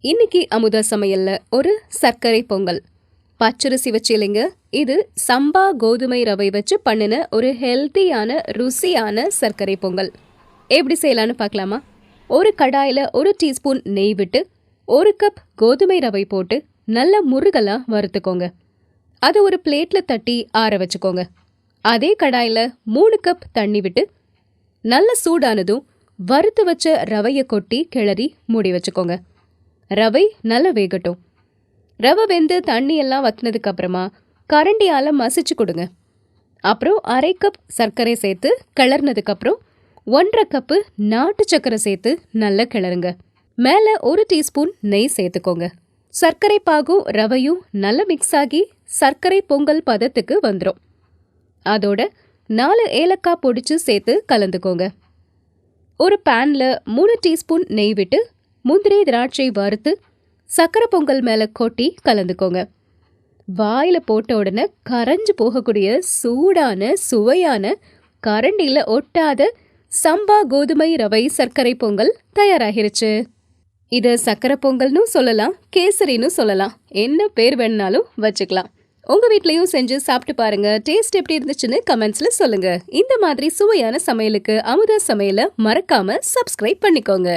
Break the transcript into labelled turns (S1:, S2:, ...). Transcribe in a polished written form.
S1: இன்னைக்கு அமுத சமையல்ல ஒரு சர்க்கரை பொங்கல். பச்சரிசி வச்சில்லைங்க, இது சம்பா கோதுமை ரவை வச்சு பண்ணின ஒரு ஹெல்த்தியான ருசியான சர்க்கரை பொங்கல். எப்படி செய்யலான்னு பார்க்கலாமா? ஒரு கடாயில் 1 டீஸ்பூன் நெய் விட்டு 1 கப் கோதுமை ரவை போட்டு நல்ல முருகலா வறுத்துக்கோங்க. அதை ஒரு பிளேட்ல தட்டி ஆற வச்சுக்கோங்க. அதே கடாயில் 3 கப் தண்ணி விட்டு நல்ல சூடானதும் வறுத்து வச்ச ரவையை கொட்டி கிளறி மூடி வச்சுக்கோங்க. ரவை நல்லா வேகட்டும். ரவை வெந்து தண்ணி எல்லாம் வத்தினதுக்கு அப்புறமா கரண்டியால் மசிச்சு கொடுங்க. அப்புறம் 1/2 கப் சர்க்கரை சேர்த்து கிளறினதுக்கு அப்புறம் 1/2 கப்பு நாட்டு சர்க்கரை சேர்த்து நல்லா கிளறுங்க. மேலே 1 டீஸ்பூன் நெய் சேர்த்துக்கோங்க. சர்க்கரை பாகும் ரவையும் நல்லா மிக்ஸ் ஆகி சர்க்கரை பொங்கல் பதத்துக்கு வந்துடும். அதோட 4 ஏலக்காய் பொடிச்சு சேர்த்து கலந்துக்கோங்க. ஒரு பேனில் 3 டீஸ்பூன் நெய் விட்டு முந்திரி திராட்சை வறுத்து சக்கரை பொங்கல் மேலே கொட்டி கலந்துக்கோங்க. வாயில் போட்ட உடனே கரைஞ்சு போகக்கூடிய சூடான சுவையான கரண்டியில் ஒட்டாத சம்பா கோதுமை ரவை சர்க்கரை பொங்கல் தயாராகிருச்சு. இதை சக்கரை பொங்கல்னு சொல்லலாம், கேசரின்னு சொல்லலாம், என்ன பேர் வேணுனாலும் வச்சுக்கலாம். உங்கள் வீட்லையும் செஞ்சு சாப்பிட்டு பாருங்க. டேஸ்ட் எப்படி இருந்துச்சுன்னு கமெண்ட்ஸில் சொல்லுங்க. இந்த மாதிரி சுவையான சமையலுக்கு அமுத சமையலை மறக்காம சப்ஸ்கிரைப் பண்ணிக்கோங்க.